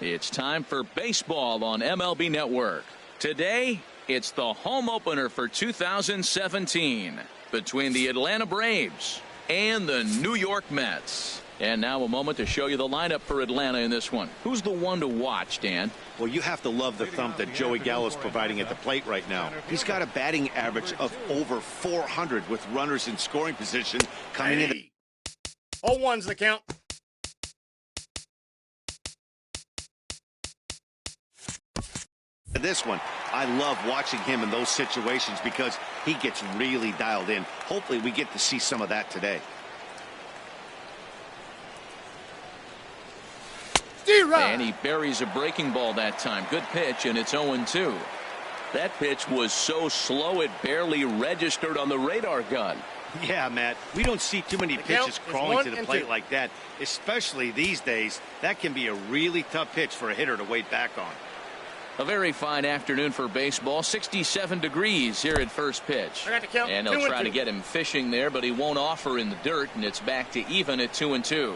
It's time for baseball on MLB Network. Today, it's the home opener for 2017 between the Atlanta Braves and the New York Mets. And now a moment to show you the lineup for Atlanta in this one. Who's the one to watch, Dan? Well, you have to love the thump that Joey Gallo's providing at the plate right now. He's got a batting average of over 400 with runners in scoring position coming in. 0-1's the count. This one, I love watching him in those situations because he gets really dialed in. Hopefully we get to see some of that today. And he buries a breaking ball that time. Good pitch, and it's 0-2. That pitch was so slow it barely registered on the radar gun. Yeah, Matt, we don't see too many pitches crawling to the plate like that, especially these days. That can be a really tough pitch for a hitter to wait back on. A very fine afternoon for baseball. 67 degrees here at first pitch. And they'll try to get him fishing there, but he won't offer in the dirt, and it's back to even at 2-2.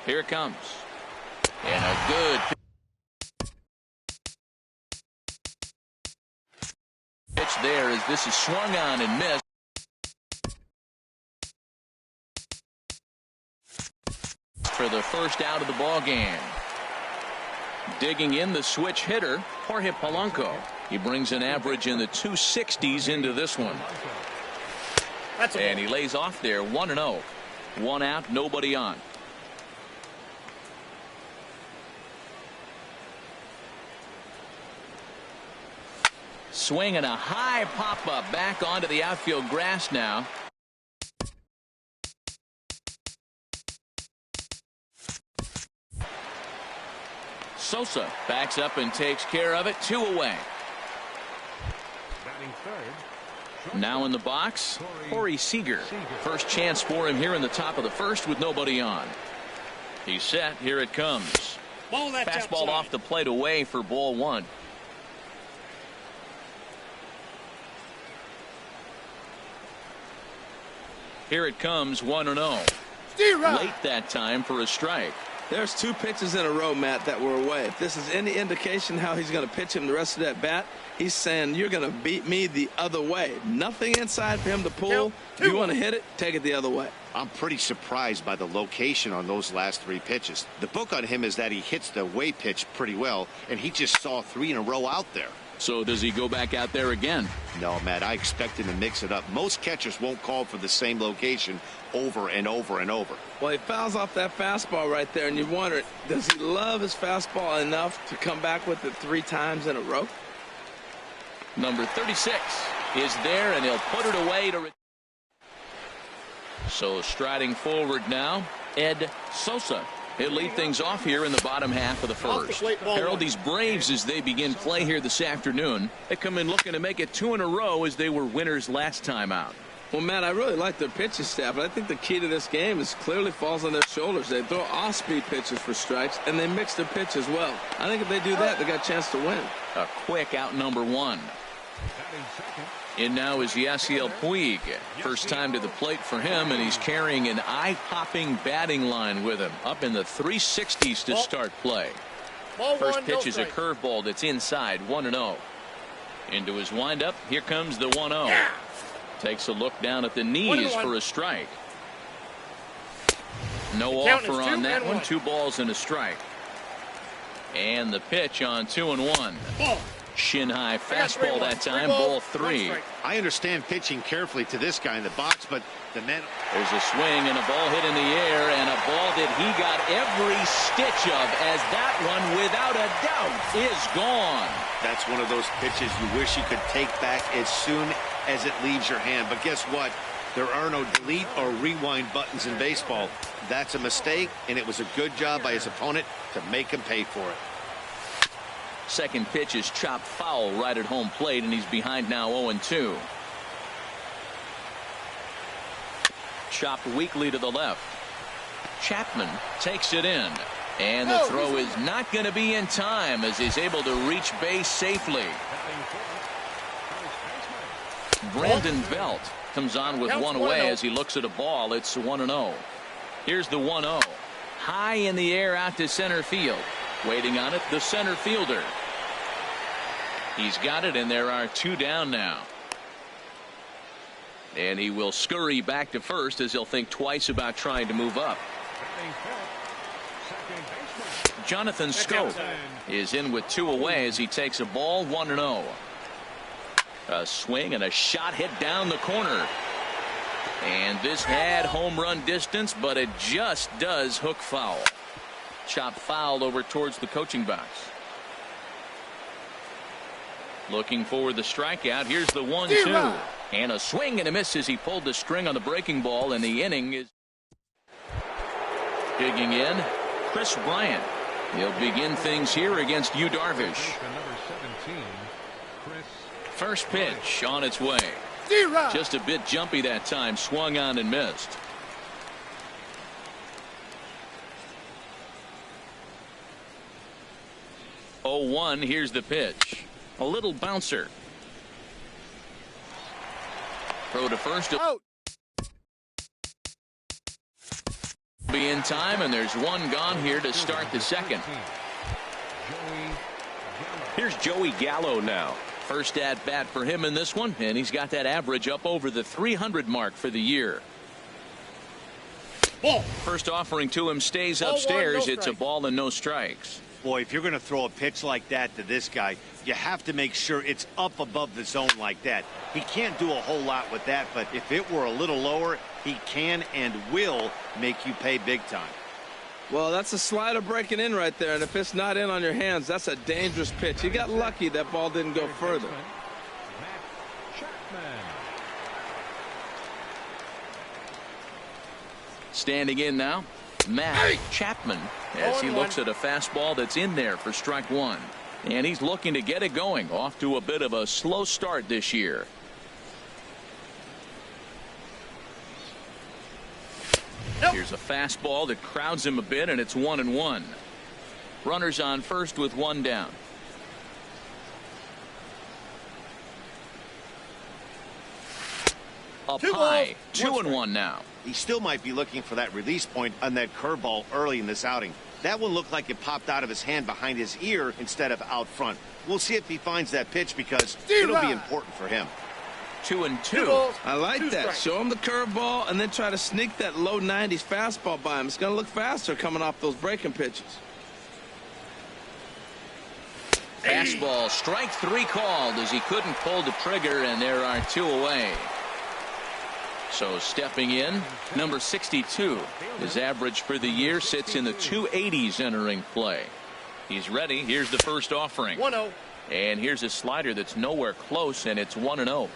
Here it comes. And a good pitch there as this is swung on and missed. For the first out of the ball game. Digging in the switch hitter, Jorge Polanco. He brings an average in the 260s into this one. And he lays off there 1-0. One out, nobody on. Swing and a high pop-up back onto the outfield grass now. Sosa backs up and takes care of it. 2 away. Now in the box, Corey Seager. First chance for him here in the top of the first with nobody on. He's set. Here it comes. Fastball off the plate away for ball 1. Here it comes, 1-0. Late that time for a strike. There's 2 pitches in a row, Matt, that were away. If this is any indication how he's going to pitch him the rest of that bat, he's saying you're going to beat me the other way. Nothing inside for him to pull. If you want to hit it, take it the other way. I'm pretty surprised by the location on those last 3 pitches. The book on him is that he hits the away pitch pretty well, and he just saw 3 in a row out there. So does he go back out there again? No, Matt, I expect him to mix it up. Most catchers won't call for the same location over and over and over. Well, he fouls off that fastball right there, and you wonder, does he love his fastball enough to come back with it 3 times in a row? Number 36 is there, and he'll put it away to. So striding forward now, Ed Sosa. He'll lead things off here in the bottom half of the first. Harold, these Braves, as they begin play here this afternoon, they come in looking to make it 2 in a row as they were winners last time out. Well, Matt, I really like their pitching staff, but I think the key to this game is clearly falls on their shoulders. They throw off-speed pitches for strikes, and they mix their pitch as well. I think if they do that, they got a chance to win. A quick out number 1. In now is Yasiel Puig. First time to the plate for him, and he's carrying an eye-popping batting line with him. Up in the 360s to start play. First pitch is a curveball that's inside, 1-0. Into his windup, here comes the 1-0. Takes a look down at the knees for a strike. No offer on that one. 2 balls and a strike. And the pitch on 2-1. Shin high fastball that time, ball 3. I understand pitching carefully to this guy in the box, but the man. There's a swing and a ball hit in the air, and a ball that he got every stitch of, as that one without a doubt is gone. That's one of those pitches you wish you could take back as soon as it leaves your hand. But guess what? There are no delete or rewind buttons in baseball. That's a mistake, and it was a good job by his opponent to make him pay for it. Second pitch is chopped foul right at home plate, and he's behind now 0-2. Chopped weakly to the left. Chapman takes it in, and the throw is not going to be in time as he's able to reach base safely. Brandon Belt comes on with Counts one away 1-0. as he looks at a ball. It's 1-0. Here's the 1-0. High in the air out to center field. Waiting on it, the center fielder. He's got it, and there are two down now. And he will scurry back to first as he'll think twice about trying to move up. Jonathan Schoop is in with two away as he takes a ball, 1-0. A swing and a shot hit down the corner. And this had home run distance, but it just does hook foul. Chop fouled over towards the coaching box. Looking for the strikeout. Here's the 1-2. And a swing and a miss as he pulled the string on the breaking ball, and the inning is digging in. Chris Bryant. He'll begin things here against Yu Darvish. First pitch on its way. Just a bit jumpy that time. Swung on and missed. Oh, 1. Here's the pitch. A little bouncer. Throw to first. Out. Be in time, and there's one gone here to start the second. Here's Joey Gallo now. First at bat for him in this one, and he's got that average up over the 300 mark for the year. Ball. First offering to him stays Ball upstairs. 1, no It's a ball and no strikes. Boy, if you're going to throw a pitch like that to this guy, you have to make sure it's up above the zone like that. He can't do a whole lot with that, but if it were a little lower, he can and will make you pay big time. Well, that's a slider breaking in right there, and if it's not in on your hands, that's a dangerous pitch. He got lucky that ball didn't go further. Standing in now, Matt Chapman, as he looks at a fastball that's in there for strike one. And he's looking to get it going. Off to a bit of a slow start this year. Here's a fastball that crowds him a bit, and it's 1-1. Runners on first with one down. Up high, 2-1 now. He still might be looking for that release point on that curveball early in this outing. That one looked like it popped out of his hand behind his ear instead of out front. We'll see if he finds that pitch because it'll be important for him. 2-2. I like that. Show him the curveball and then try to sneak that low 90s fastball by him. It's going to look faster coming off those breaking pitches. Fastball, strike three called as he couldn't pull the trigger, and there are two away. So stepping in, number 62. His average for the year sits in the 280s entering play. He's ready. Here's the first offering. 1-0. And here's a slider that's nowhere close, and it's 1-0.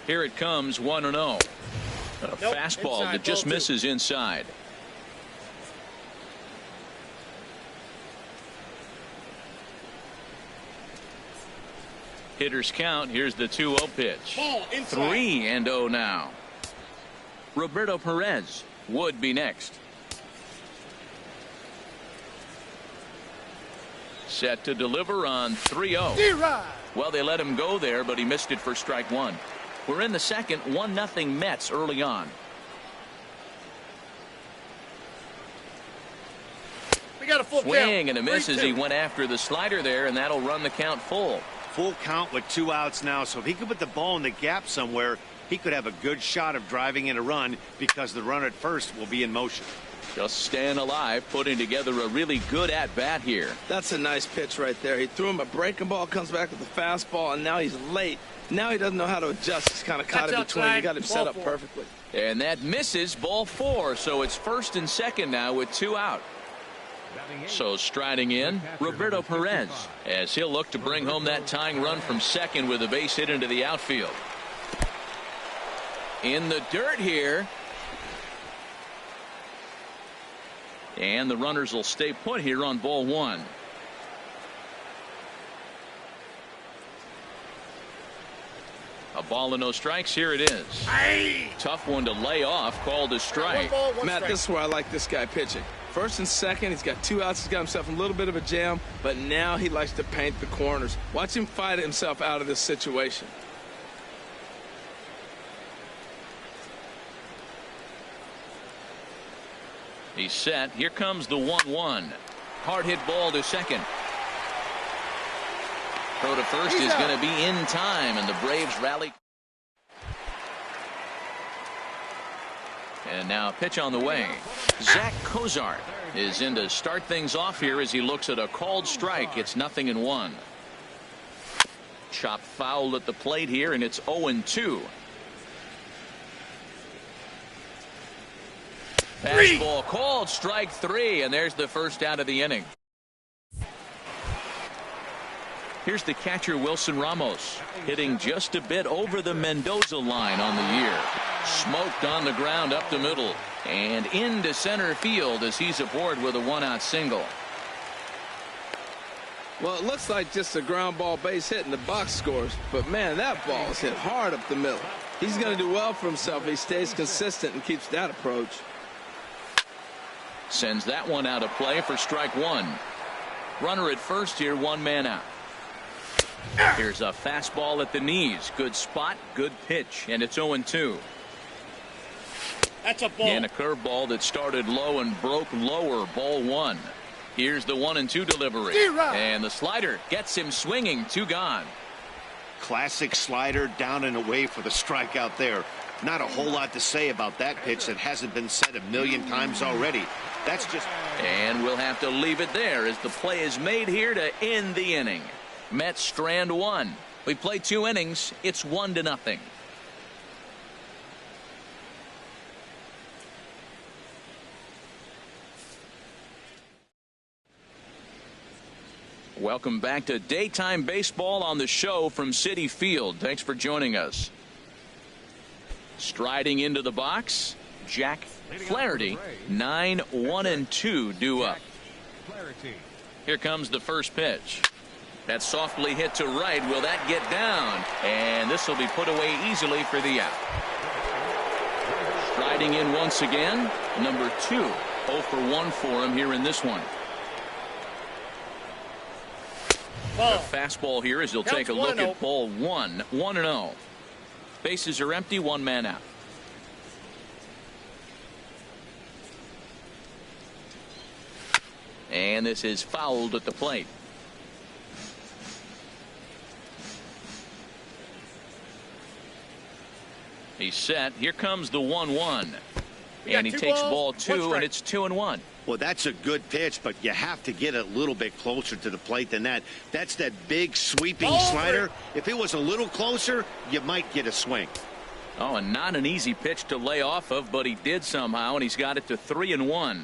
Here it comes, 1-0. A fastball inside, that just ball misses inside. Hitters count. Here's the 2-0 pitch. Ball inside. 3-0 now. Roberto Perez would be next. Set to deliver on 3-0. Well, they let him go there, but he missed it for strike one. We're in the second, 1-0 Mets early on. We got a full Swing count. and a miss as 3-2. he went after the slider there, and that'll run the count full. Full count with 2 outs now, so if he could put the ball in the gap somewhere, he could have a good shot of driving in a run because the runner at first will be in motion. Just staying alive, putting together a really good at-bat here. That's a nice pitch right there. He threw him a breaking ball, comes back with the fastball, and now he's late. Now he doesn't know how to adjust. He's kind of caught in between. You got him set up perfectly. And that misses, ball 4. So it's first and second now with 2 out. So striding in, Roberto Perez, as he'll look to bring home that tying run from second with a base hit into the outfield. In the dirt here. And the runners will stay put here on ball 1. A ball and no strikes. Here it is. Tough one to lay off. Called a strike. One ball, one Matt, strike. this is where I like this guy pitching. First and second, he's got 2 outs. He's got himself a little bit of a jam, but now he likes to paint the corners. Watch him fight himself out of this situation. He's set. Here comes the 1-1. Hard hit ball to second. Throw to first is going to be in time, and the Braves rally. And now a pitch on the way. Zach Cozart is in to start things off here as he looks at a called strike. It's 0-1. Chop foul at the plate here, and it's 0-2. Fastball called, strike 3, and there's the first out of the inning. Here's the catcher, Wilson Ramos, hitting just a bit over the Mendoza line on the year. Smoked on the ground up the middle and into center field as he's aboard with a 1-out single. Well, it looks like just a ground ball base hit in the box scores, but man, that ball is hit hard up the middle. He's going to do well for himself if he stays consistent and keeps that approach. Sends that one out of play for strike 1. Runner at first here, 1 man out. Here's a fastball at the knees. Good spot, good pitch, and it's 0-2. That's a ball. And a curveball that started low and broke lower. Ball 1. Here's the 1-2 delivery. And the slider gets him swinging. 2 gone. Classic slider down and away for the strikeout there. Not a whole lot to say about that pitch that hasn't been said a million times already. That's just. And we'll have to leave it there as the play is made here to end the inning. Mets strand 1. We play 2 innings. It's 1-0. Welcome back to daytime baseball on the show from Citi Field. Thanks for joining us. Striding into the box, Jack Flaherty. 9-1-2 due up. Here comes the first pitch. That's softly hit to right. Will that get down? And this will be put away easily for the out. Striding in once again, number 2. 0 for 1 for him here in this one. Ball. The fastball here as he'll take a look at ball 1. 1-0. Bases are empty, 1 man out. And this is fouled at the plate. He's set. Here comes the 1-1. And he takes ball 2, and it's 2-1. Well, that's a good pitch, but you have to get a little bit closer to the plate than that. That's that big sweeping slider. If it was a little closer, you might get a swing. Oh, and not an easy pitch to lay off of, but he did somehow, and he's got it to 3-1.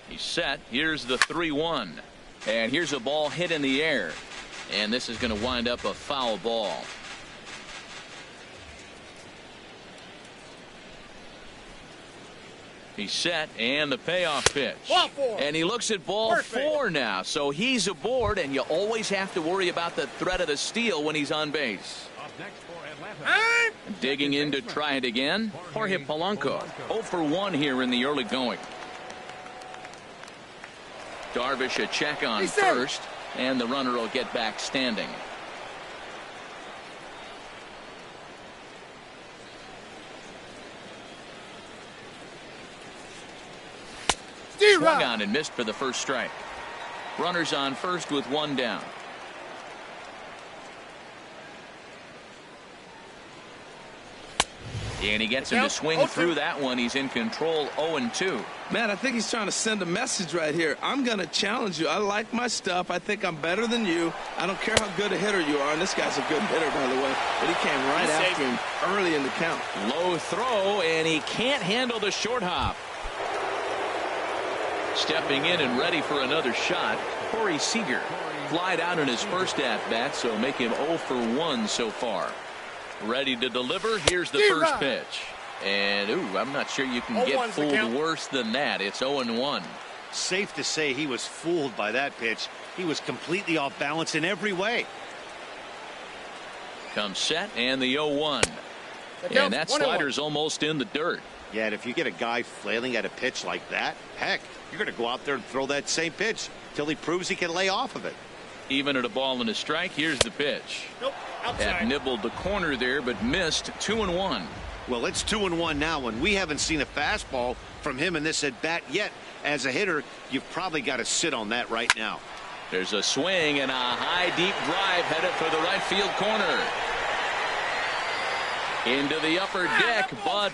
He's set. Here's the 3-1. And here's a ball hit in the air. And this is going to wind up a foul ball. He's set, and the payoff pitch. And he looks at ball 4 now, so he's aboard, and you always have to worry about the threat of the steal when he's on base. Digging in to try it again, Jorge Polanco. 0 for 1 here in the early going. Darvish a check on first, and the runner will get back standing. Swung on and missed for the first strike. Runners on first with 1 down. And he gets him to swing through that one. He's in control. 0-2. Man, I think he's trying to send a message right here. I'm going to challenge you. I like my stuff. I think I'm better than you. I don't care how good a hitter you are. And this guy's a good hitter, by the way. But he came right after him early in the count. Low throw, and he can't handle the short hop. Stepping in and ready for another shot, Corey Seager. Flied out in his first at-bat, so make him 0 for 1 so far. Ready to deliver. Here's the first pitch. And, I'm not sure you can get fooled worse than that. It's 0-1. Safe to say he was fooled by that pitch. He was completely off balance in every way. Comes set, and the 0-1. And that slider's almost in the dirt. Yeah, and if you get a guy flailing at a pitch like that, heck, you're going to go out there and throw that same pitch till he proves he can lay off of it. Even at a ball and a strike, here's the pitch. Nope, outside. That nibbled the corner there, but missed. 2-1. Well, it's 2-1 now, and we haven't seen a fastball from him in this at bat yet. As a hitter, you've probably got to sit on that right now. There's a swing and a high, deep drive headed for the right field corner. Into the upper deck, but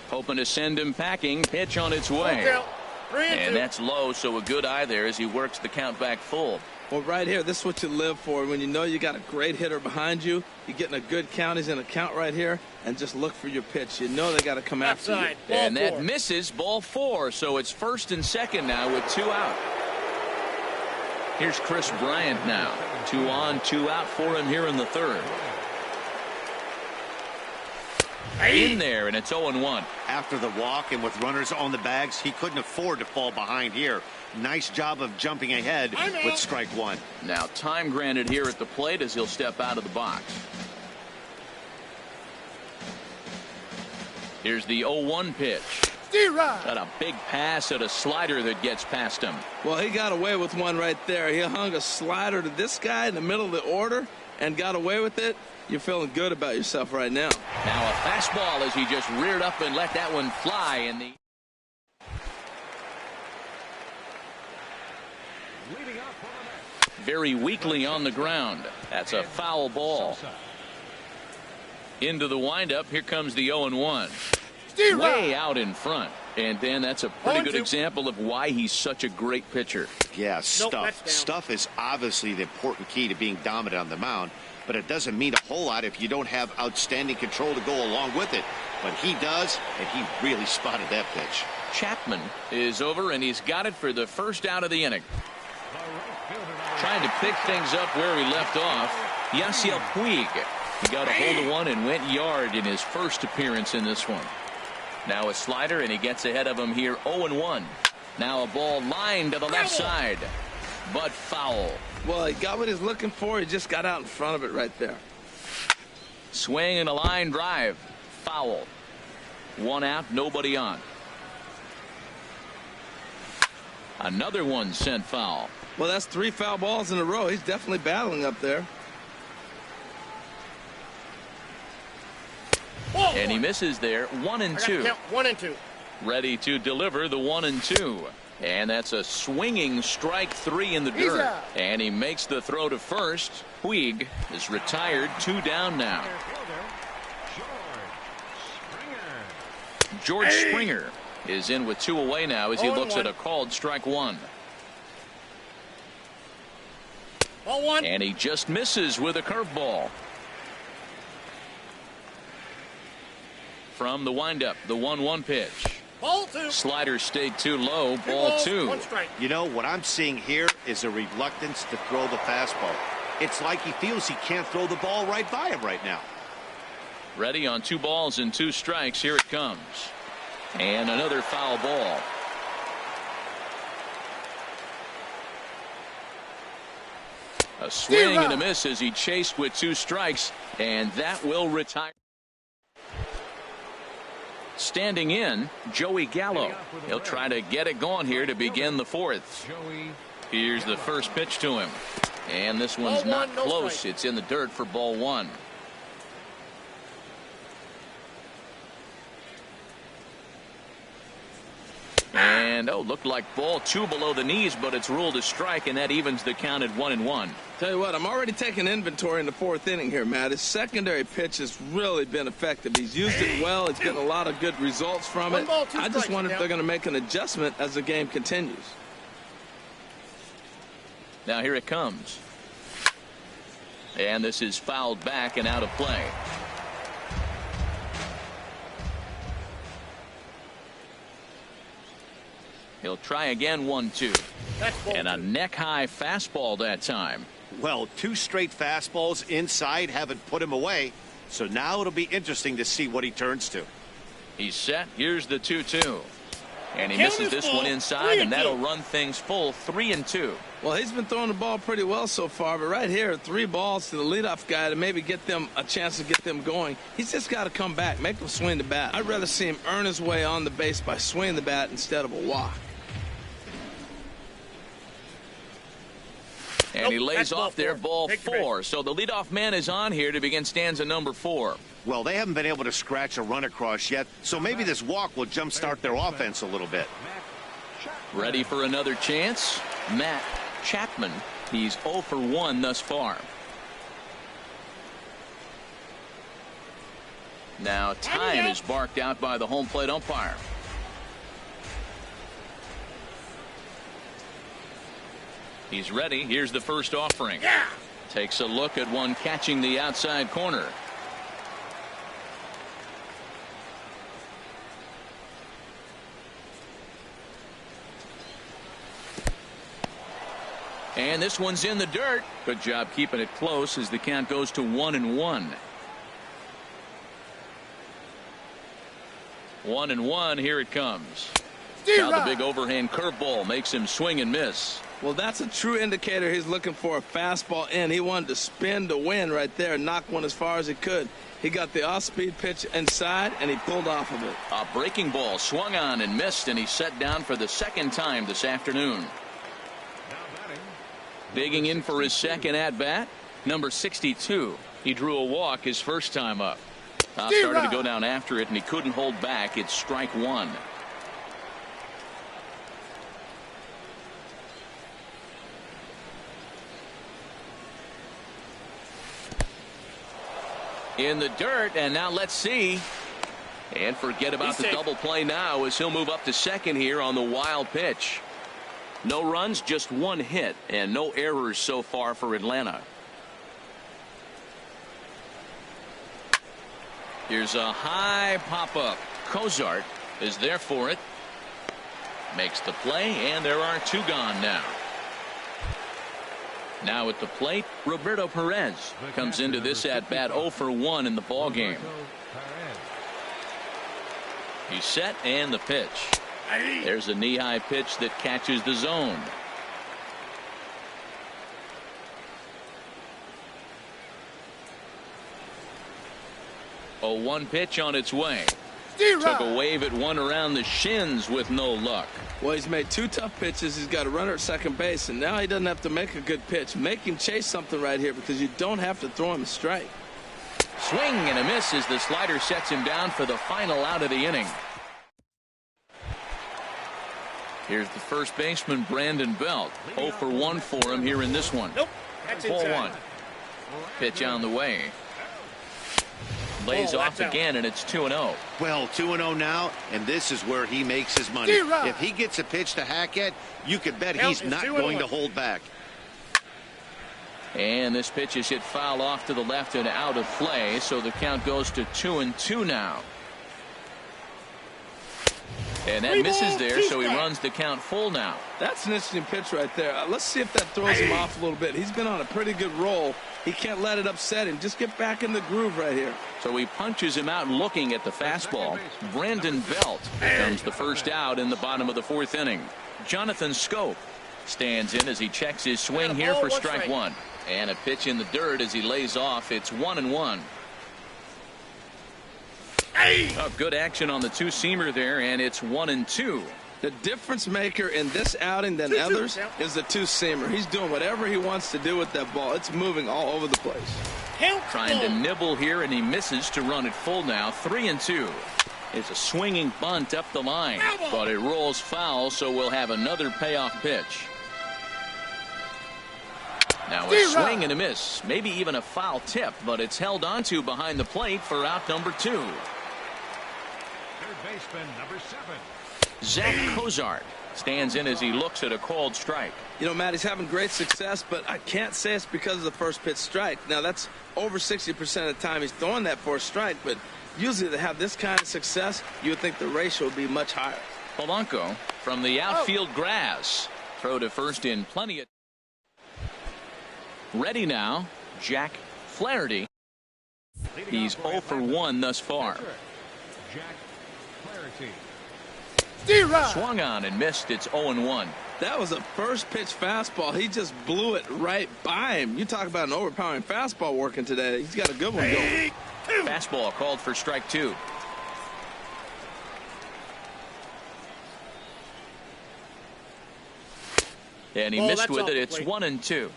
hoping to send him packing. Pitch on its way. And that's low, so a good eye there as he works the count back full. Well, right here, this is what you live for. When you know you got a great hitter behind you, you're getting a good count. He's in a count right here, and just look for your pitch. You know they got to come after you. And that misses, ball 4. So it's first and second now with 2 out. Here's Chris Bryant now. 2 on, 2 out for him here in the third. In there, and it's 0-1. After the walk and with runners on the bags, he couldn't afford to fall behind here. Nice job of jumping ahead with strike 1. Now time granted here at the plate as he'll step out of the box. Here's the 0-1 pitch. Got a big pass at a slider that gets past him. Well, he got away with one right there. He hung a slider to this guy in the middle of the order and got away with it. You're feeling good about yourself right now. Now a fastball as he just reared up and let that one fly in the. Very weakly on the ground. That's a foul ball. Into the windup. Here comes the 0-1. Way out in front. And then that's a pretty good example of why he's such a great pitcher. Yeah, stuff. Stuff is obviously the important key to being dominant on the mound. But it doesn't mean a whole lot if you don't have outstanding control to go along with it. But he does, and he really spotted that pitch. Chapman is over, and he's got it for the first out of the inning. Trying to pick things up where he left off. Yasiel Puig. He got a hold of one and went yard in his first appearance in this one. Now a slider, and he gets ahead of him here. 0-1. Now a ball lined to the left side, but foul. Well, he got what he's looking for. He just got out in front of it right there. Swing and a line drive. Foul. 1 out, nobody on. Another one sent foul. Well, that's 3 foul balls in a row. He's definitely battling up there. And he misses there. 1-2. 1-2. Ready to deliver the 1-2. And that's a swinging strike 3 in the dirt. And he makes the throw to first. Puig is retired. 2 down now. George Springer is in with 2 away now as he looks at a called strike 1. And he just misses with a curveball. From the windup, the 1-1 pitch. Ball 2. Slider stayed too low. Ball 2. You know, what I'm seeing here is a reluctance to throw the fastball. It's like he feels he can't throw the ball right by him right now. Ready on 2 balls and 2 strikes. Here it comes. And another foul ball. A swing and a miss as he chased with 2 strikes, and that will retire. Standing in, Joey Gallo. He'll try to get it going here to begin the 4th. Here's the first pitch to him. And this one's not close. It's in the dirt for ball 1. And looked like ball 2 below the knees, but it's ruled a strike, and that evens the count at 1-1. Tell you what, I'm already taking inventory in the 4th inning here, Matt. His secondary pitch has really been effective. He's used it well. He's getting a lot of good results from it. I just wonder if they're going to make an adjustment as the game continues. Now here it comes. And this is fouled back and out of play. He'll try again. 1-2. And a neck-high fastball that time. Well, 2 straight fastballs inside haven't put him away. So now it'll be interesting to see what he turns to. He's set. Here's the 2-2. And he misses this one inside, and that'll run things full 3-2. Well, he's been throwing the ball pretty well so far, but right here, 3 balls to the leadoff guy to maybe get them a chance to get them going. He's just got to come back, make them swing the bat. I'd rather see him earn his way on the base by swinging the bat instead of a walk. And he lays off there, ball 4. So the leadoff man is on here to begin stanza number 4. Well, they haven't been able to scratch a run across yet, so maybe this walk will jumpstart their offense a little bit. Ready for another chance? Matt Chapman. He's 0 for 1 thus far. Now time is barked out by the home plate umpire. He's ready. Here's the first offering. Takes a look at one catching the outside corner. And this one's in the dirt. Good job keeping it close as the count goes to 1-1. 1-1. Here it comes. Now the big overhand curveball makes him swing and miss. Well, that's a true indicator he's looking for a fastball in. He wanted to spin to win right there, knock one as far as he could. He got the off-speed pitch inside, and he pulled off of it. A breaking ball swung on and missed, and he's set down for the second time this afternoon. Digging in for his second at-bat, number 62. He drew a walk his first time up. Started to go down after it, and he couldn't hold back. It's strike 1. In the dirt, and now let's see. And forget about the double play now as he'll move up to second here on the wild pitch. No runs, just 1 hit, and no errors so far for Atlanta. Here's a high pop-up. Cozart is there for it. Makes the play, and there are 2 gone now. Now at the plate, Roberto Perez comes into this at-bat 0 for 1 in the ballgame. He's set, and the pitch. There's a knee-high pitch that catches the zone. A 1 pitch on its way. Took a wave at one around the shins with no luck. Well, he's made 2 tough pitches. He's got a runner at second base, and now he doesn't have to make a good pitch. Make him chase something right here because you don't have to throw him a strike. Swing and a miss as the slider sets him down for the final out of the inning. Here's the first baseman, Brandon Belt. 0 for 1 for him here in this one. Ball 1. Pitch on the way. Lays off again, and it's 2-0. Well, 2-0 now, and this is where he makes his money. If he gets a pitch to hack at, you could bet he's not going to hold back. And this pitch is hit foul off to the left and out of play, so the count goes to 2-2 now. And that misses there, so he runs the count full now. That's an interesting pitch right there. Let's see if that throws him off a little bit. He's been on a pretty good roll. He can't let it upset him. Just get back in the groove right here. So he punches him out looking at the fastball. Brandon Belt becomes the first out in the bottom of the 4th inning. Jonathan Schoop stands in as he checks his swing here for strike 1. And a pitch in the dirt as he lays off. It's 1-1. Oh, good action on the 2-seamer there, and it's 1-2. The difference maker in this outing than others is the 2-seamer. He's doing whatever he wants to do with that ball. It's moving all over the place. Trying to nibble here, and he misses to run it full now. 3-2. It's a swinging bunt up the line, but it rolls foul, so we'll have another payoff pitch. Now a swing and a miss, maybe even a foul tip, but it's held onto behind the plate for out number 2. Third baseman, number 7. Zach Cozart stands in as he looks at a called strike. You know, Matt, he's having great success, but I can't say it's because of the first pitch strike. Now, that's over 60% of the time he's throwing that for a strike, but usually to have this kind of success, you would think the ratio would be much higher. Polanco from the outfield grass. Throw to first in plenty of. Ready now, Jack Flaherty. He's 0 for 1 thus far. Swung on and missed. It's 0-1. That was a first pitch fastball. He just blew it right by him. You talk about an overpowering fastball working today. He's got a good one going. Fastball called for strike 2. And he missed with it. It's 1-2.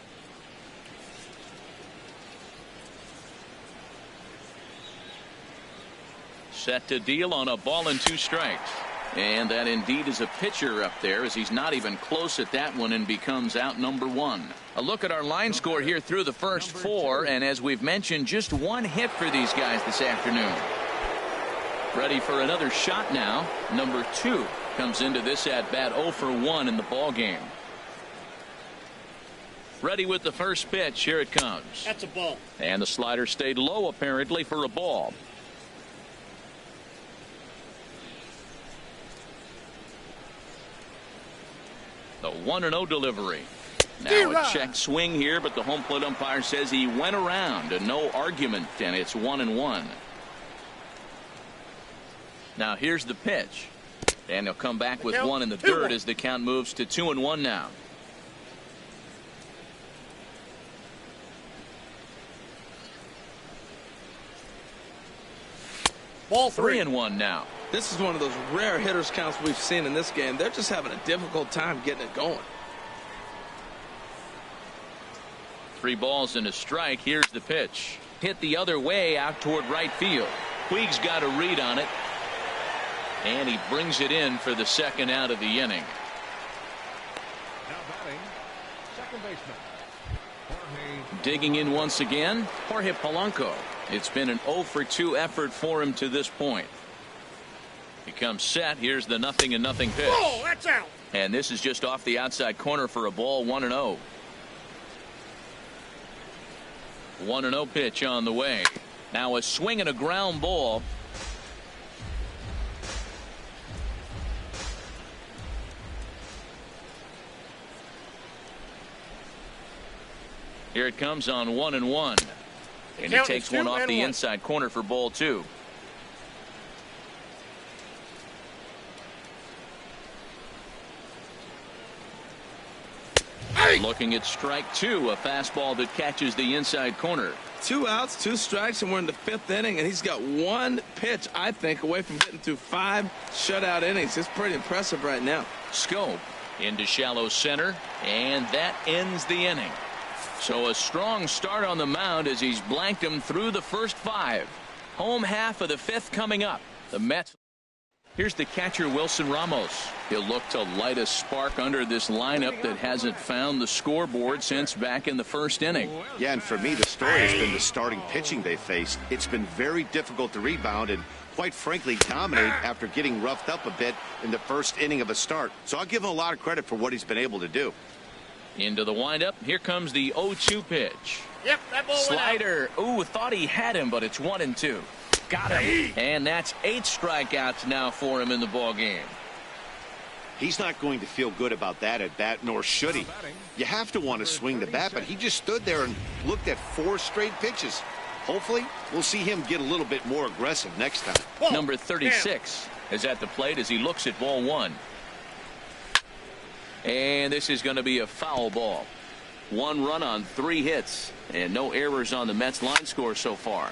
Set to deal on a ball and 2 strikes. And that indeed is a pitcher up there, as he's not even close at that one and becomes out number 1. A look at our line score here through the first 4, and as we've mentioned, just 1 hit for these guys this afternoon. Ready for another shot now. Number 2 comes into this at bat 0 for 1 in the ball game. Ready with the first pitch. Here it comes. That's a ball. And the slider stayed low apparently for a ball. The 1-0 delivery. Now a check swing here, but the home plate umpire says he went around and no argument, and it's 1-1. Now here's the pitch, and he'll come back with 1 in the dirt as the count moves to 2-1 now. Ball 3-1 now. This is one of those rare hitters counts we've seen in this game. They're just having a difficult time getting it going. 3 balls and a strike. Here's the pitch. Hit the other way out toward right field. Puig's got a read on it. And he brings it in for the second out of the inning. Now batting, second baseman. Digging in once again, Jorge Polanco. It's been an 0 for 2 effort for him to this point. He comes set. Here's the 0-0 pitch. Oh, that's out. And this is just off the outside corner for a ball. 1-0. 1-0 pitch on the way. Now a swing and a ground ball. Here it comes on 1-1. And he takes one off the inside corner for ball 2. Looking at strike 2, a fastball that catches the inside corner. 2 outs, 2 strikes, and we're in the 5th inning, and he's got 1 pitch, I think, away from getting through 5 shutout innings. It's pretty impressive right now. Schoop into shallow center, and that ends the inning. So a strong start on the mound as he's blanked him through the first 5. Home half of the 5th coming up. The Mets. Here's the catcher, Wilson Ramos. He'll look to light a spark under this lineup that hasn't found the scoreboard since back in the first inning. Yeah, and for me, the story has been the starting pitching they faced. It's been very difficult to rebound and, quite frankly, dominate after getting roughed up a bit in the first inning of a start. So I'll give him a lot of credit for what he's been able to do. Into the windup. Here comes the 0-2 pitch. Yep, that ball Slider. Ooh, thought he had him, but it's 1-2. Got him. And that's 8 strikeouts now for him in the ball game. He's not going to feel good about that at bat, nor should he. You have to want to swing the bat, but he just stood there and looked at 4 straight pitches. Hopefully, we'll see him get a little bit more aggressive next time. Number 36 is at the plate as he looks at ball 1. And this is going to be a foul ball. 1 run on 3 hits, and no errors on the Mets line score so far.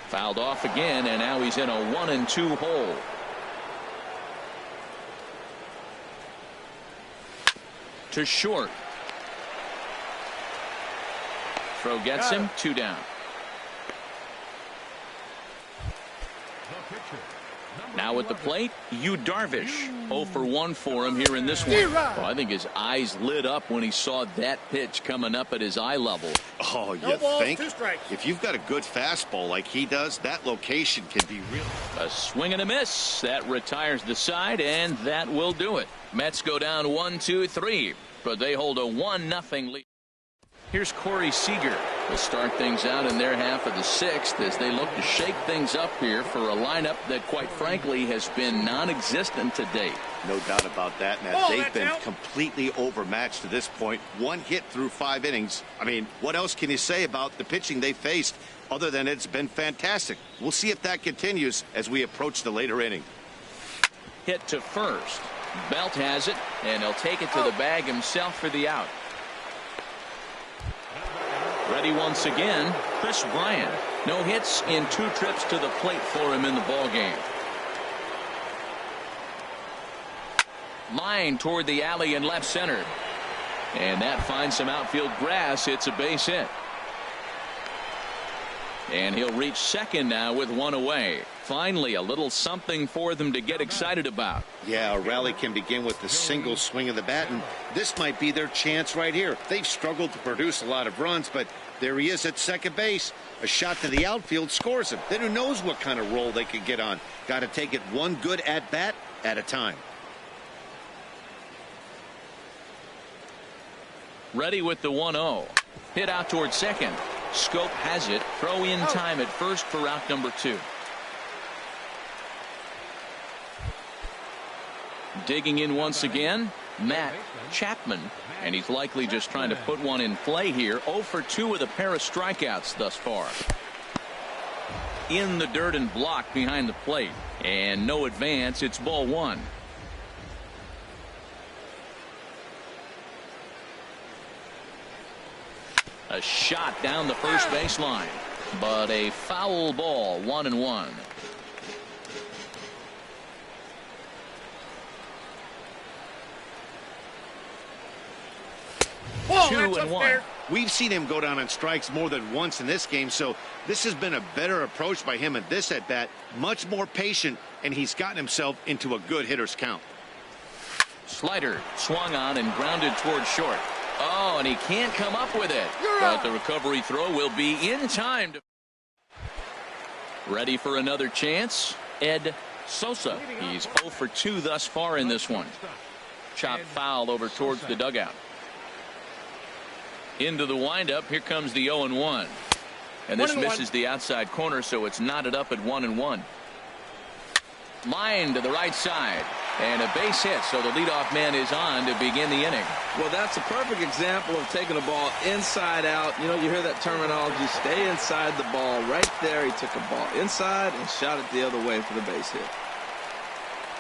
Fouled off again, and now he's in a 1-2 hole. To short. Throw gets him. 2 down. Now at the plate, Yu Darvish. 0 for 1 for him here in this one. Oh, I think his eyes lit up when he saw that pitch coming up at his eye level. Oh, you think? If you've got a good fastball like he does, that location can be real. A swing and a miss. That retires the side, and that will do it. Mets go down 1-2-3, but they hold a 1-0 lead. Here's Corey Seager. Will start things out in their half of the sixth as they look to shake things up here for a lineup that, quite frankly, has been non-existent to date. No doubt about that, Matt. Oh, They've been out. completely overmatched to this point. One hit through 5 innings. I mean, what else can you say about the pitching they faced other than it's been fantastic? We'll see if that continues as we approach the later inning. Hit to first. Belt has it, and he'll take it to the bag himself for the out. Ready once again, Chris Bryant. No hits in 2 trips to the plate for him in the ball game. Line toward the alley in left center. And that finds some outfield grass. It's a base hit. And he'll reach second now with 1 away. Finally, a little something for them to get excited about. Yeah, a rally can begin with a single swing of the bat, and this might be their chance right here. They've struggled to produce a lot of runs, but there he is at second base. A shot to the outfield scores him. Then who knows what kind of roll they could get on. Got to take it one good at bat at a time. Ready with the 1-0. Hit out toward second. Scope has it. Throw in time at first for out number 2. Digging in once again, Matt Chapman, and he's likely just trying to put one in play here. 0 for 2 with a pair of strikeouts thus far. In the dirt and blocked behind the plate, and no advance. It's ball 1. A shot down the first baseline, but a foul ball. 1-1. Ball, 2-1. We've seen him go down on strikes more than once in this game, so this has been a better approach by him at this at bat. Much more patient, and he's gotten himself into a good hitter's count. Slider swung on and grounded toward short. Oh, and he can't come up with it. But the recovery throw will be in time. Ready for another chance? Ed Sosa. He's 0 for 2 thus far in this one. Chop foul over towards the dugout. Into the windup. Here comes the 0-1. And this misses the outside corner, so it's knotted up at 1-1. Line to the right side. And a base hit, so the leadoff man is on to begin the inning. Well, that's a perfect example of taking a ball inside out. You know, you hear that terminology, stay inside the ball. Right there, he took a ball inside and shot it the other way for the base hit.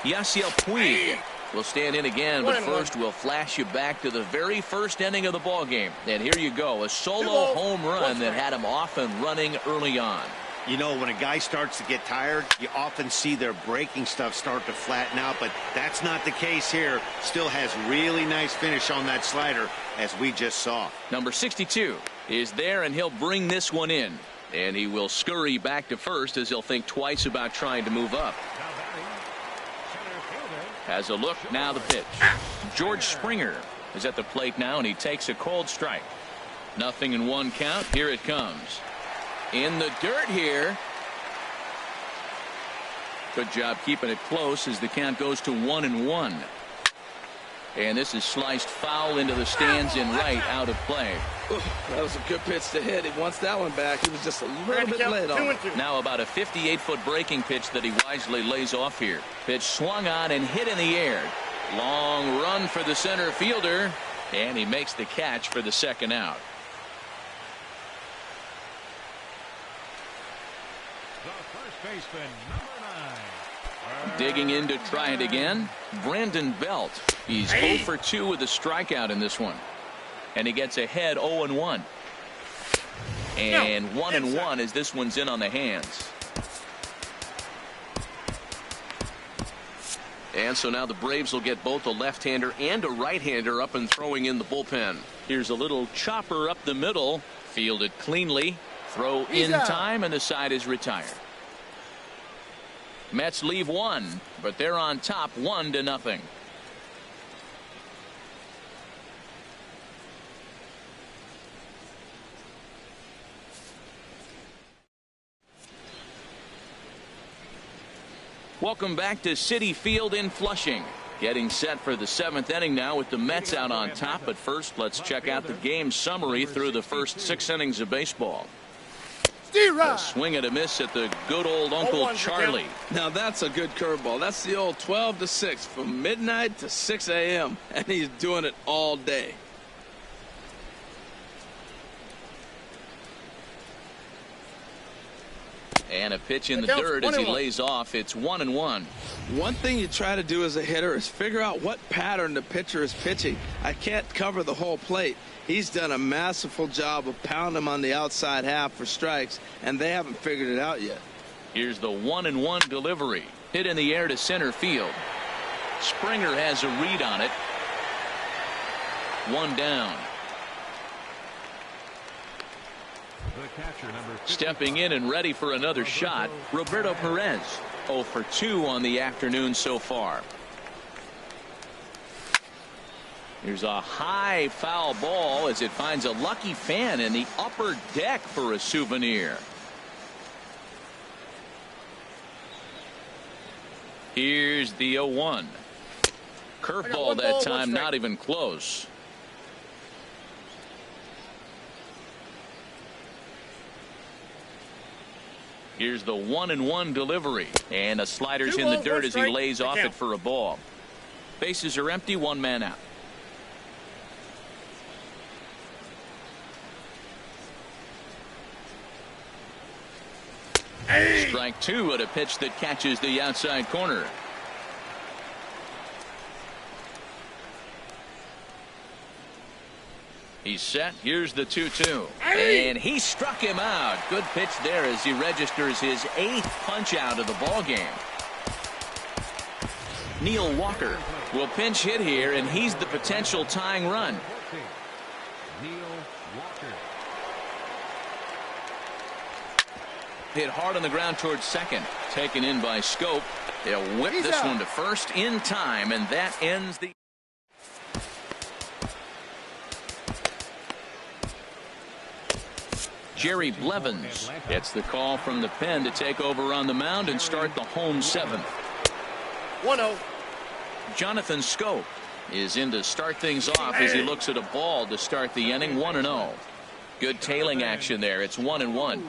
Yasiel Puig will stand in again, but first we'll flash you back to the very first inning of the ball game. And here you go, a solo home run that had him off and running early on. You know, when a guy starts to get tired, you often see their breaking stuff start to flatten out, but that's not the case here. Still has really nice finish on that slider, as we just saw. Number 62 is there, and he'll bring this one in. And he will scurry back to first as he'll think twice about trying to move up. Has a look, now the pitch. George Springer is at the plate now, and he takes a cold strike. 0-1 count. Here it comes. In the dirt here. Good job keeping it close as the count goes to 1-1. And this is sliced foul into the stands in right, out of play. That was a good pitch to hit. He wants that one back. He was just a little bit late on it. Now about a 58-foot breaking pitch that he wisely lays off here. Pitch swung on and hit in the air. Long run for the center fielder, and he makes the catch for the second out. Baseman, number 9. Digging in to try it again, Brandon Belt. He's 0 for 2 with a strikeout in this one. And he gets ahead 0-1. And 1-1 as this one's in on the hands. And so now the Braves will get both a left-hander and a right-hander up and throwing in the bullpen. Here's a little chopper up the middle. Fielded cleanly. Throw in time, and the side is retired. Mets leave one, but they're on top 1-0. Welcome back to Citi Field in Flushing. Getting set for the 7th inning now with the Mets out on top. But first, let's check out the game summary through the first 6 innings of baseball. A swing and a miss at the good old Uncle Charlie. Now that's a good curveball. That's the old 12 to 6 from midnight to 6 a.m. and he's doing it all day. And a pitch in the dirt as he lays off. It's 1-1. One thing you try to do as a hitter is figure out what pattern the pitcher is pitching. I can't cover the whole plate. He's done a masterful job of pounding him on the outside half for strikes, and they haven't figured it out yet. Here's the 1-1 delivery. Hit in the air to center field. Springer has a read on it. 1 down. Stepping in and ready for another shot, Roberto Perez. 0 for 2 on the afternoon so far. Here's a high foul ball as it finds a lucky fan in the upper deck for a souvenir. Here's the 0-1. Curveball that time, not even close. Here's the 1-1 delivery, and a slider's in the dirt as he lays off it for a ball. Bases are empty, 1 man out. Strike 2 at a pitch that catches the outside corner. He's set. Here's the 2-2. And he struck him out. Good pitch there as he registers his 8th punch out of the ball game. Neil Walker will pinch hit here, and he's the potential tying run. Hit hard on the ground towards second. Taken in by Scope. They'll whip this one to first in time, and that ends the. Jerry Blevins gets the call from the pen to take over on the mound and start the home 7th. 1-0. Jonathan Scope is in to start things off as he looks at a ball to start the inning. 1-0. Good tailing action there. It's 1-1.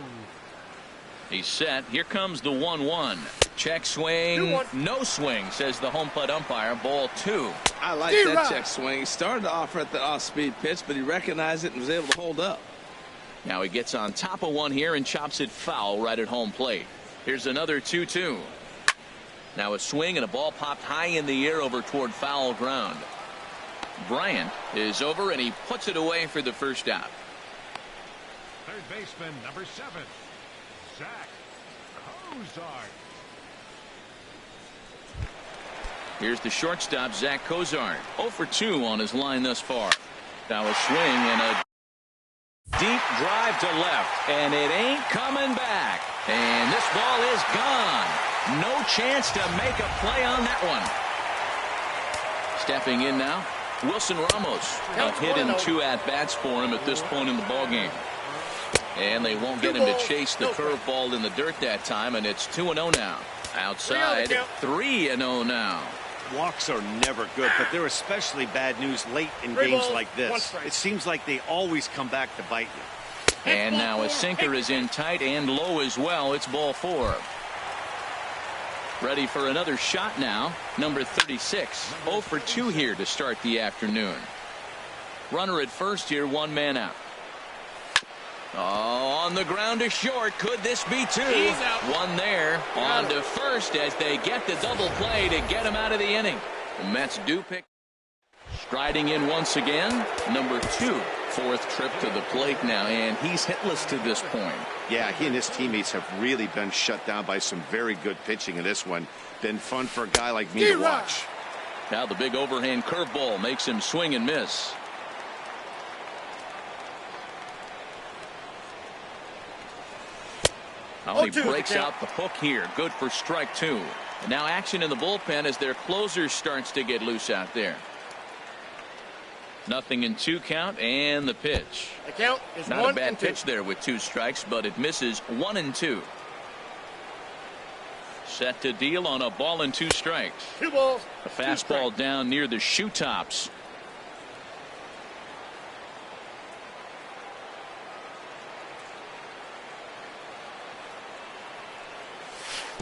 He's set. Here comes the 1-1. Check swing. No swing, says the home plate umpire. Ball 2. I like that check swing. He started off at the off-speed pitch, but he recognized it and was able to hold up. Now he gets on top of one here and chops it foul right at home plate. Here's another 2-2. Now a swing and a ball popped high in the air over toward foul ground. Bryant is over and he puts it away for the first out. Third baseman number 7, Zach Cozart. Here's the shortstop, Zach Cozart. 0 for 2 on his line thus far. Now a swing and a deep drive to left, and it ain't coming back. And this ball is gone. No chance to make a play on that one. Stepping in now, Wilson Ramos. A hit in 2 at-bats for him at this point in the ballgame. And they won't get him to chase the curveball in the dirt that time, and it's 2-0 now. Outside, 3-0 now. Walks are never good, but they're especially bad news late in games like this. It seems like they always come back to bite you. And now a sinker is in tight and low as well. It's ball 4. Ready for another shot now. Number 36. 0 for 2 here to start the afternoon. Runner at first here, 1 man out. Oh, on the ground to short. Could this be 2? One there. On to first as they get the double play to get him out of the inning. The Mets do pick. Striding in once again, number 2. 4th trip to the plate now, and he's hitless to this point. Yeah, he and his teammates have really been shut down by some very good pitching in this one. Been fun for a guy like me to watch. Now the big overhand curveball makes him swing and miss. Oh, he breaks out the hook here. Good for strike 2. And now action in the bullpen as their closer starts to get loose out there. Nothing in 2 count, and the pitch. The count is not 1 a bad and 2. pitch there with 2 strikes, but it misses 1 and 2. Set to deal on a ball and 2 strikes. 2 balls. A fastball down near the shoe tops.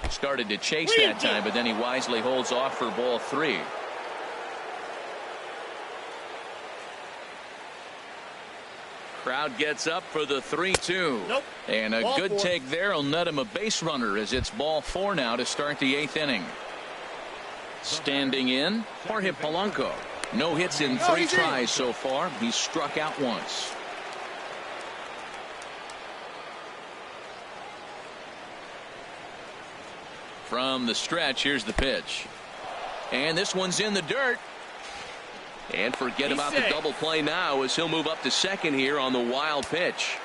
Started to chase that time, but then he wisely holds off for ball 3. Crowd gets up for the 3-2. Nope. And a Ball good 4. take there will net him a base runner as it's ball 4 now to start the 8th inning. Standing in, Jorge Polanco. No hits in 3 tries so far. He's struck out once. From the stretch, here's the pitch. And this one's in the dirt. And forget about the double play now as he'll move up to second here on the wild pitch.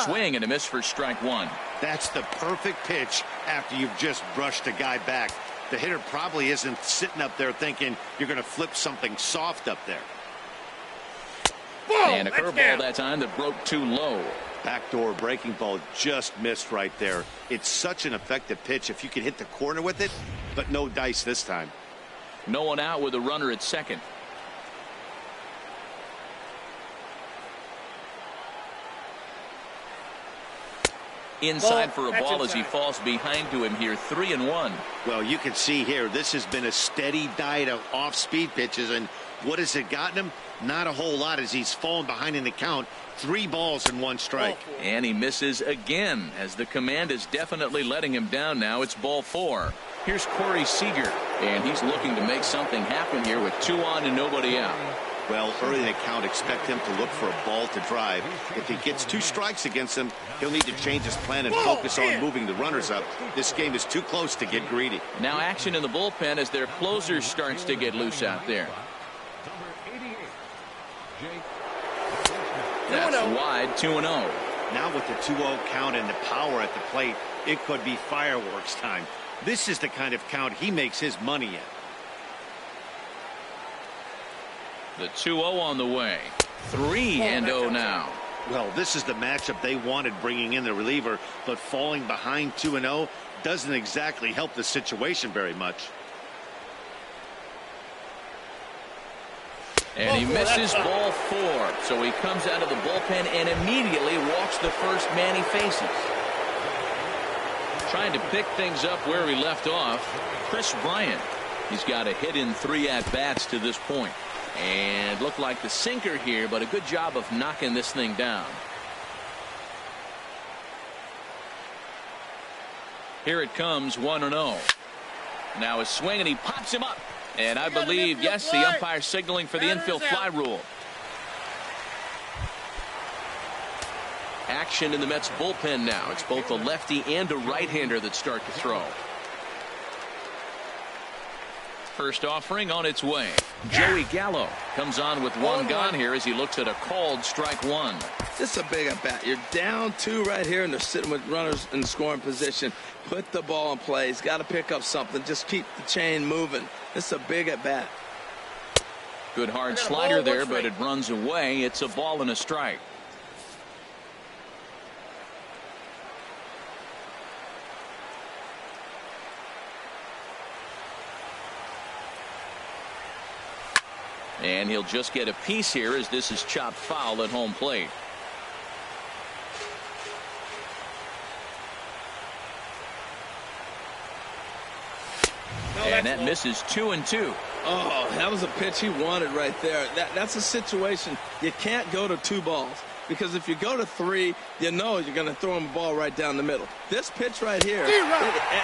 Swing and a miss for strike 1. That's the perfect pitch after you've just brushed a guy back. The hitter probably isn't sitting up there thinking you're going to flip something soft up there. And a curveball that time that broke too low. Backdoor breaking ball just missed right there. It's such an effective pitch if you can hit the corner with it, but no dice this time. No one out with a runner at second. Inside for a ball as he falls behind to him here. 3-1. Well, you can see here this has been a steady diet of off-speed pitches, and what has it gotten him? Not a whole lot as he's fallen behind in the count. 3 balls and 1 strike. And he misses again as the command is definitely letting him down now. It's ball 4. Here's Corey Seager, and he's looking to make something happen here with 2 on and nobody out. Well, early in the count, expect him to look for a ball to drive. If he gets 2 strikes against him, he'll need to change his plan and focus on moving the runners up. This game is too close to get greedy. Now action in the bullpen as their closer starts to get loose out there. That's wide. 2-0. Now with the 2-0 count and the power at the plate, it could be fireworks time. This is the kind of count he makes his money in. The 2-0 on the way. 3-0 now. Well, this is the matchup they wanted, bringing in the reliever, but falling behind 2-0 doesn't exactly help the situation very much. And he misses ball 4. So he comes out of the bullpen and immediately walks the first man he faces. Trying to pick things up where he left off, Chris Bryant. He's got a hit in 3 at-bats to this point. And looked like the sinker here, but a good job of knocking this thing down. Here it comes, 1-0. Now a swing, and he pops him up. And I believe, yes, the umpire signaling for the infield fly rule. Action in the Mets bullpen now. It's both a lefty and a right-hander that start to throw. First offering on its way. Joey Gallo comes on with 1 gone here as he looks at a called strike 1. This is a big at bat. You're down 2 right here, and they're sitting with runners in scoring position. Put the ball in play. He's got to pick up something. Just keep the chain moving. This is a big at bat. Good hard slider there, but it runs away. It's a ball and a strike. And he'll just get a piece here as this is chopped foul at home plate. And that misses 2-2. Oh, that was a pitch he wanted right there. That's a situation you can't go to 2 balls, because if you go to 3, you know you're going to throw him a ball right down the middle. This pitch right here,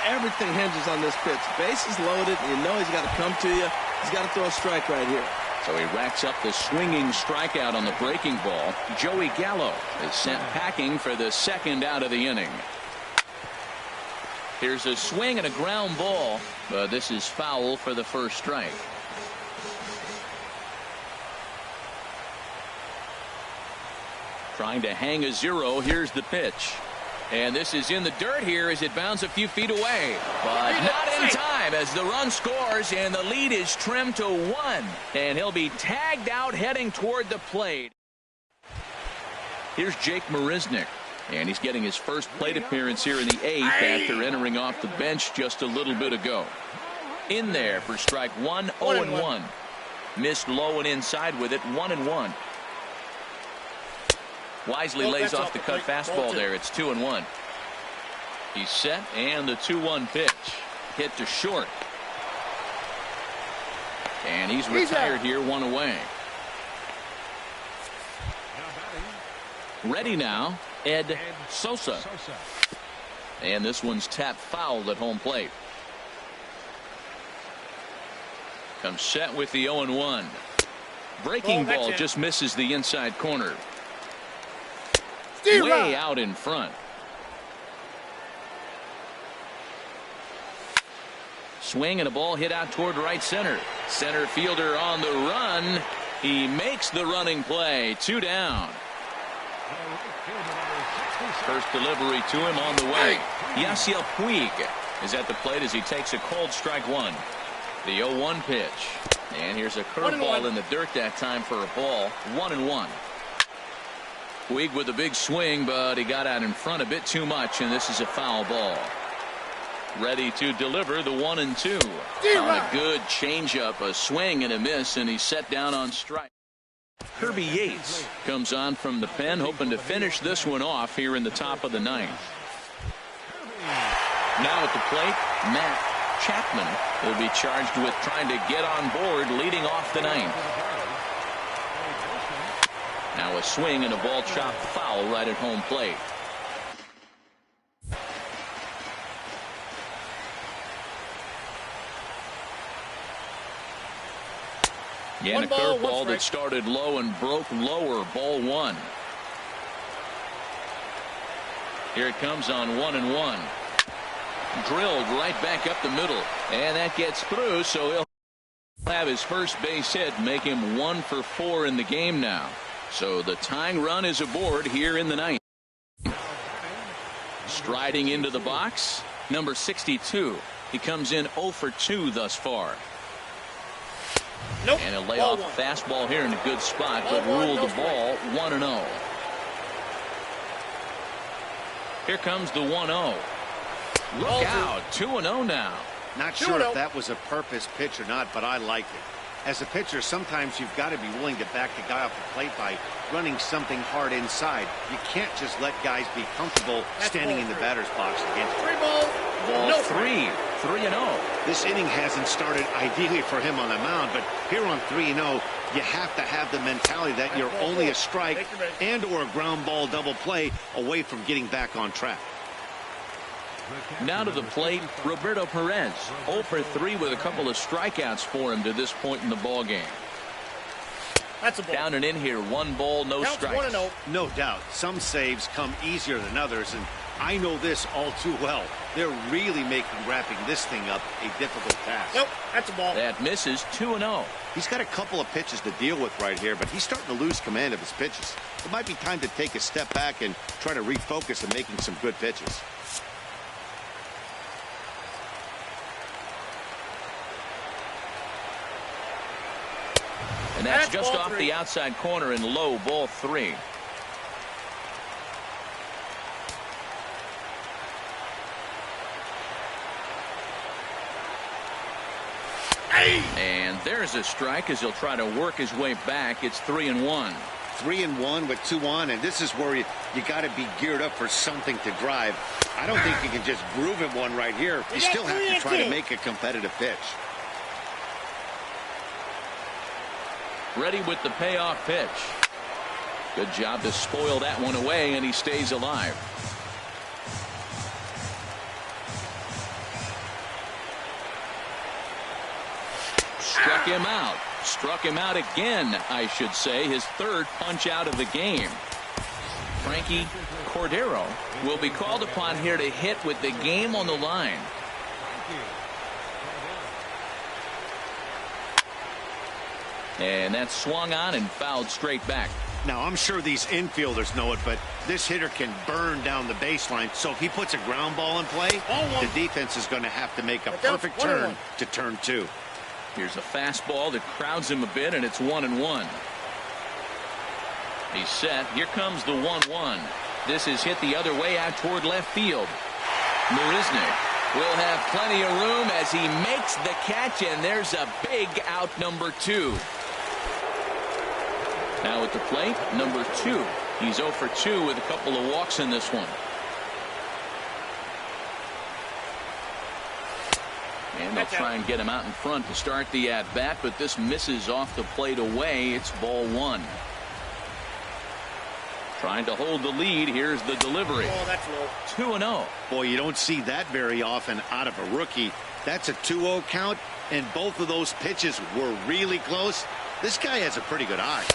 everything hinges on this pitch. Bases loaded, and you know he's got to come to you. He's got to throw a strike right here. So he racks up the swinging strikeout on the breaking ball. Joey Gallo is sent packing for the 2nd out of the inning. Here's a swing and a ground ball, but this is foul for the first strike. Trying to hang a 0. Here's the pitch. And this is in the dirt here as it bounds a few feet away. But not in time as the run scores and the lead is trimmed to 1. And he'll be tagged out heading toward the plate. Here's Jake Marisnick. And he's getting his first plate appearance here in the 8th after entering off the bench just a little bit ago. In there for strike one, 0-1. Missed low and inside with it, 1-1. Wisely lays off the cut fastball there. It's 2-1. He's set, and the 2-1 pitch. Hit to short. And he's retired here, 1 away. Ready now, Ed Sosa. And this one's tapped foul at home plate. Comes set with the 0-1. Breaking ball just misses the inside corner. Way out in front. Swing and a ball hit out toward right center. Center fielder on the run. He makes the running play. 2 down. First delivery to him on the way. Yasiel Puig is at the plate as he takes a cold strike one. The 0-1 pitch. And here's a curveball in the dirt that time for a ball. 1-1. Puig with a big swing, but he got out in front a bit too much, and this is a foul ball. Ready to deliver the 1-2. On a good changeup, a swing and a miss, and he's set down on strike. Kirby Yates comes on from the pen, hoping to finish this one off here in the top of the 9th. Now at the plate, Matt Chapman will be charged with trying to get on board leading off the 9th. Now a swing and a ball chopped foul right at home plate. And a curveball that started low and broke lower. Ball 1. Here it comes on 1-1. Drilled right back up the middle, and that gets through, so he'll have his first base hit, make him 1 for 4 in the game now. So the tying run is aboard here in the 9th. Striding into the box, number 62. He comes in 0 for 2 thus far. Nope. And a layoff fastball here in a good spot, but ruled the ball 1-0. Here comes the 1-0. Look out, 2-0 now. Not sure if that was a purpose pitch or not, but I like it. As a pitcher, sometimes you've got to be willing to back the guy off the plate by running something hard inside. You can't just let guys be comfortable standing in the batter's box against you. Ball 3. 3-0. This inning hasn't started ideally for him on the mound, but here on 3-0, you have to have the mentality that you're only a strike and or a ground ball double play away from getting back on track. Now to the plate, Roberto Perez. 0 for 3 with a couple of strikeouts for him to this point in the ball game. That's a ball. Down and in here, 1 ball, no strikes. No doubt. Some saves come easier than others, and I know this all too well. They're really making wrapping this thing up a difficult task. Nope, that's a ball. That misses. 2-0. He's got a couple of pitches to deal with right here, but he's starting to lose command of his pitches. It might be time to take a step back and try to refocus on making some good pitches. And that's just off the outside corner and low, ball 3. And there's a strike as he'll try to work his way back. It's 3-1. 3-1 with 2 on, and this is where you got to be geared up for something to drive. I don't think you can just groove him one right here. You still have to try to make a competitive pitch. Ready with the payoff pitch. Good job to spoil that one away, and he stays alive. Struck him out. Struck him out again, I should say. His 3rd punch out of the game. Frankie Cordero will be called upon here to hit with the game on the line. And that's swung on and fouled straight back. Now, I'm sure these infielders know it, but this hitter can burn down the baseline. So if he puts a ground ball in play, the defense is going to have to make a perfect turn to turn 2. Here's a fastball that crowds him a bit, and it's 1-1. He's set. Here comes the 1-1. This is hit the other way out toward left field. Marisnick will have plenty of room as he makes the catch, and there's a big out, number 2. Now at the plate, number 2. He's 0 for 2 with a couple of walks in this one. And they'll try and get him out in front to start the at-bat, but this misses off the plate away. It's ball 1. Trying to hold the lead. Here's the delivery. Oh, that's low. 2-0. Boy, you don't see that very often out of a rookie. That's a 2-0 count, and both of those pitches were really close. This guy has a pretty good eye.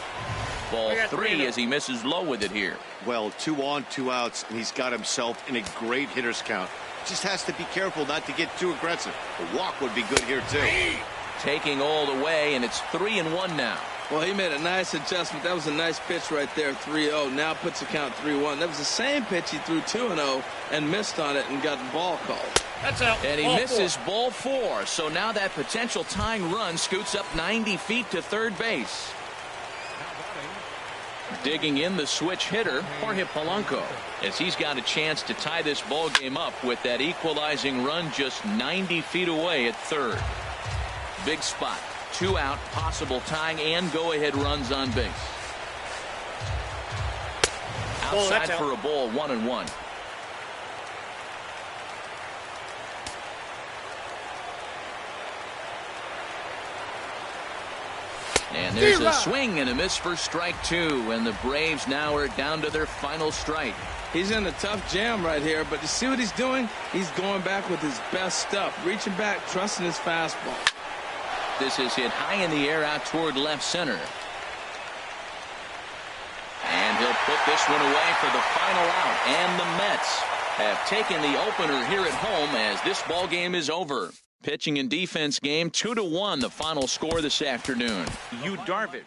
Ball 3 as he misses low with it here. Well, 2 on, 2 outs, and he's got himself in a great hitter's count. Just has to be careful not to get too aggressive. A walk would be good here, too. Taking all the way, and it's 3-1 now. Well, he made a nice adjustment. That was a nice pitch right there, 3-0. Now puts the count 3-1. That was the same pitch he threw 2-0 and missed on it and got the ball called. That's out. And he Ball misses 4. ball 4. So now that potential tying run scoots up 90 feet to third base. Digging in the switch hitter, Jorge Polanco, as he's got a chance to tie this ball game up with that equalizing run just 90 feet away at third. Big spot. 2 out, possible tying and go-ahead runs on base. Outside for a ball, 1-1. And there's a swing and a miss for strike 2, and the Braves now are down to their final strike. He's in a tough jam right here, but you see what he's doing? He's going back with his best stuff, reaching back, trusting his fastball. This is hit high in the air out toward left center. And he'll put this one away for the final out, and the Mets have taken the opener here at home as this ball game is over. Pitching and defense game 2-1, the final score this afternoon. Yu Darvish